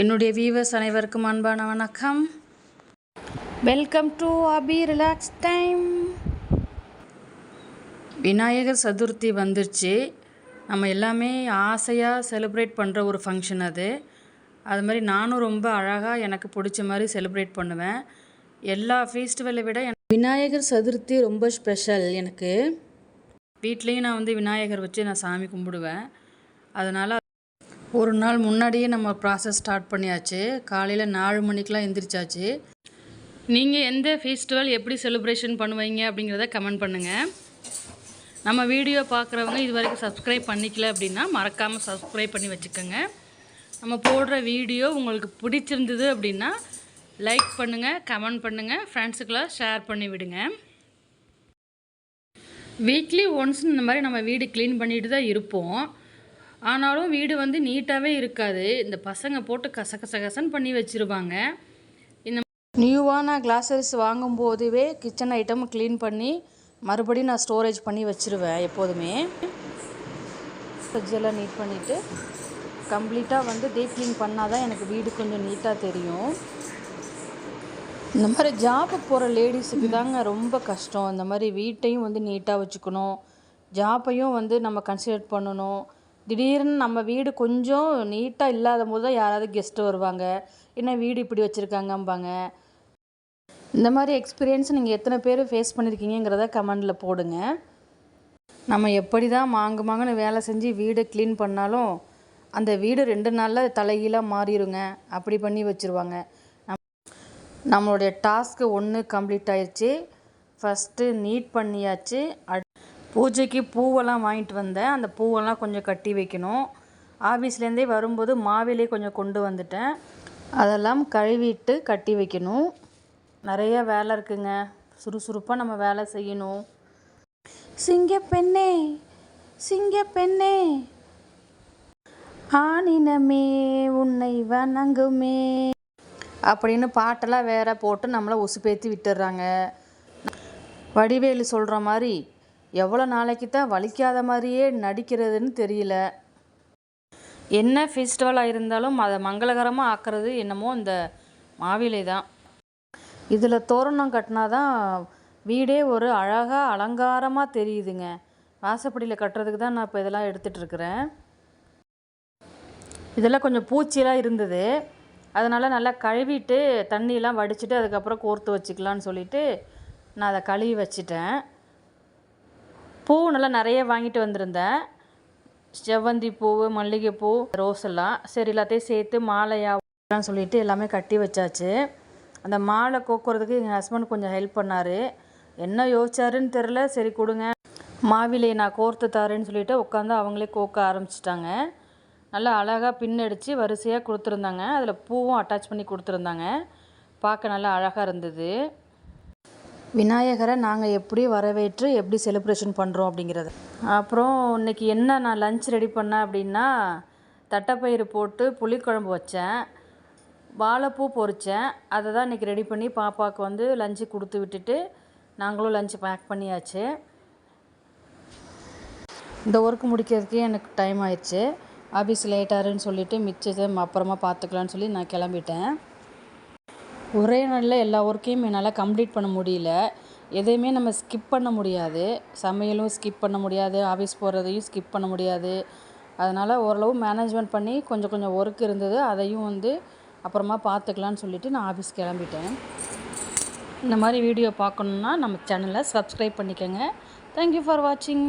என்னுடைய வியூவர்ஸ் அனைவருக்கும் அன்பான வணக்கம். Welcome to Abhi relax time. Vinayagar Chaturthi வந்துருச்சு. நம்ம எல்லாமே ஆசையாக செலிப்ரேட் பண்ணுற ஒரு ஃபங்க்ஷன் அது. அது மாதிரி நானும் ரொம்ப அழகாக எனக்கு பிடிச்ச மாதிரி செலிப்ரேட் பண்ணுவேன். எல்லா ஃபெஸ்டிவலை விட விநாயகர் சதுர்த்தி ரொம்ப ஸ்பெஷல். எனக்கு வீட்லேயும் நான் விநாயகர் வச்சு நான் சாமி கும்பிடுவேன். அதனால் ஒரு நாள் முன்னாடியே நம்ம ப்ராசஸ் ஸ்டார்ட் பண்ணியாச்சு. காலையில் 4 மணிக்கெலாம் எந்திரிச்சாச்சு. நீங்கள் எந்த ஃபெஸ்டிவல் எப்படி செலிப்ரேஷன் பண்ணுவீங்க அப்படிங்கிறத கமெண்ட் பண்ணுங்கள். நம்ம வீடியோ பார்க்குறவங்க இது வரைக்கும் சப்ஸ்கிரைப் பண்ணிக்கல அப்படின்னா மறக்காமல் சப்ஸ்கிரைப் பண்ணி வச்சுக்கோங்க. நம்ம போடுற வீடியோ உங்களுக்கு பிடிச்சிருந்தது அப்படின்னா லைக் பண்ணுங்கள், கமெண்ட் பண்ணுங்கள், ஃப்ரெண்ட்ஸுக்கெல்லாம் ஷேர் பண்ணி விடுங்க. வீக்லி ஒன்ஸ் இந்த மாதிரி நம்ம வீடு க்ளீன் பண்ணிட்டு தான் இருப்போம். ஆனாலும் வீடு நீட்டாகவே இருக்காது. இந்த பசங்க போட்டு கசகசன்னு பண்ணி வச்சுருவாங்க. இந்த நியூவாக நான் கிளாஸஸ் வாங்கும்போதுவே கிச்சன் ஐட்டம் க்ளீன் பண்ணி மறுபடியும் நான் ஸ்டோரேஜ் பண்ணி வச்சுருவேன். எப்போதுமே ஃப்ரிட்ஜெல்லாம் நீட் பண்ணிவிட்டு கம்ப்ளீட்டாக டீப் க்ளீன் பண்ணால் தான் எனக்கு வீடு கொஞ்சம் நீட்டாக தெரியும். இந்த மாதிரி ஜாபுக்கு போகிற லேடிஸுக்கு தாங்க ரொம்ப கஷ்டம். இந்த மாதிரி வீட்டையும் நீட்டாக வச்சுக்கணும், ஜாப்பையும் நம்ம கன்சிடர் பண்ணணும். திடீர்னு நம்ம வீடு கொஞ்சம் நீட்டாக இல்லாத போது தான் யாராவது கெஸ்ட்டு வருவாங்க, என்ன வீடு இப்படி வச்சுருக்காங்கம்பாங்க. இந்த மாதிரி எக்ஸ்பீரியன்ஸ் நீங்கள் எத்தனை பேர் ஃபேஸ் பண்ணியிருக்கீங்கிறத கமெண்டில் போடுங்க. நம்ம எப்படி தான் மாங்குன்னு வேலை செஞ்சு வீடை க்ளீன் பண்ணாலும் அந்த வீடு 2 நாளில் தலைகீழாக மாறிடுங்க. அப்படி பண்ணி வச்சுருவாங்க. நம்மளுடைய டாஸ்க்கு 1 கம்ப்ளீட் ஆயிடுச்சு. ஃபஸ்ட்டு நீட் பண்ணியாச்சு. பூஜைக்கு பூவெல்லாம் வாங்கிட்டு வந்தேன். அந்த பூவெல்லாம் கொஞ்சம் கட்டி வைக்கணும். ஆஃபீஸ்லேருந்தே வரும்போது மாவிலே கொஞ்சம் கொண்டு வந்துட்டேன். அதெல்லாம் கழுவிட்டு கட்டி வைக்கணும். நிறைய வேலை இருக்குங்க. சுறுசுறுப்பாக நம்ம வேலை செய்யணும். சிங்கப்பெண்ணே சிங்கப்பெண்ணே ஆனினமே உன்னை வணங்குமே அப்படின்னு பாட்டெல்லாம் வேற போட்டு நம்மளை உசுப்பேற்றி விட்டுடுறாங்க. வடிவேலு சொல்கிற மாதிரி எவ்வளோ நாளைக்கு தான் வலிக்காத மாதிரியே நடிக்கிறதுன்னு தெரியல. என்ன ஃபெஸ்டிவலாக இருந்தாலும் அதை மங்களகரமாக ஆக்கிறது என்னமோ இந்த மாவிலை தான். இதில் தோரணம் கட்டினா தான் வீடே ஒரு அழகாக அலங்காரமாக தெரியுதுங்க. வாசப்படியில் கட்டுறதுக்கு தான் நான் இப்போ இதெல்லாம் எடுத்துகிட்ருக்கிறேன். இதெல்லாம் கொஞ்சம் பூச்சியெல்லாம் இருந்தது. அதனால் நல்லா கழுவிட்டு தண்ணியெலாம் வடிச்சிட்டு அதுக்கப்புறம் கோர்த்து வச்சுக்கலான்னு சொல்லிவிட்டு நான் அதை கழுவி வச்சிட்டேன். பூ நல்லா நிறைய வாங்கிட்டு வந்திருந்தேன். செவ்வந்தி பூ, மல்லிகைப்பூ, ரோஸ் எல்லாம். சரி எல்லாத்தையும் சேர்த்து மாலையாகலான்னு சொல்லிட்டு எல்லாமே கட்டி வச்சாச்சு. அந்த மாலை கோக்குறதுக்கு எங்கள் ஹஸ்பண்ட் கொஞ்சம் ஹெல்ப் பண்ணார். என்ன யோசிச்சாருன்னு தெரில. சரி கொடுங்க, மாவிலையை நான் கோர்த்து தரேன்னு சொல்லிவிட்டு உட்காந்து அவங்களே கோக்க ஆரம்பிச்சிட்டாங்க. நல்லா அழகாக பின்னடித்து வரிசையாக கொடுத்துருந்தாங்க. அதில் பூவும் அட்டாச் பண்ணி கொடுத்துருந்தாங்க. பார்க்க நல்லா அழகாக இருந்தது. விநாயகரை நாங்கள் எப்படி வரவேற்று எப்படி செலிப்ரேஷன் பண்ணுறோம் அப்படிங்கிறது. அப்புறம் இன்றைக்கி என்ன நான் லன்ச் ரெடி பண்ணேன் அப்படின்னா, தட்டைப்பயிறு போட்டு புளிக்குழம்பு வச்சேன், வாழைப்பூ பொரித்தேன். அதை தான் இன்றைக்கி ரெடி பண்ணி பாப்பாவுக்கு லஞ்சு கொடுத்து விட்டுட்டு நாங்களும் லஞ்சு பேக் பண்ணியாச்சு. இந்த ஒர்க் முடிக்கிறதுக்கே எனக்கு டைம் ஆயிடுச்சு. ஆஃபீஸ் லேட்டாருன்னு சொல்லிவிட்டு மிச்சத்தை அப்புறமா பார்த்துக்கலான்னு சொல்லி நான் கிளம்பிட்டேன். ஒரே நாளில் எல்லா ஒர்க்கையும் என்னால் கம்ப்ளீட் பண்ண முடியல. எதையுமே நம்ம ஸ்கிப் பண்ண முடியாது. சமையலும் ஸ்கிப் பண்ண முடியாது, ஆஃபீஸ் போகிறதையும் ஸ்கிப் பண்ண முடியாது. அதனால் ஓரளவு மேனேஜ்மெண்ட் பண்ணி கொஞ்சம் ஒர்க் இருந்தது, அதையும் அப்புறமா பார்த்துக்கலான்னு சொல்லிவிட்டு நான் ஆஃபீஸ் கிளம்பிட்டேன். இந்த மாதிரி வீடியோ பார்க்கணுன்னா நம்ம சேனலை சப்ஸ்கிரைப் பண்ணிக்கோங்க. தேங்க்யூ ஃபார் வாட்சிங்.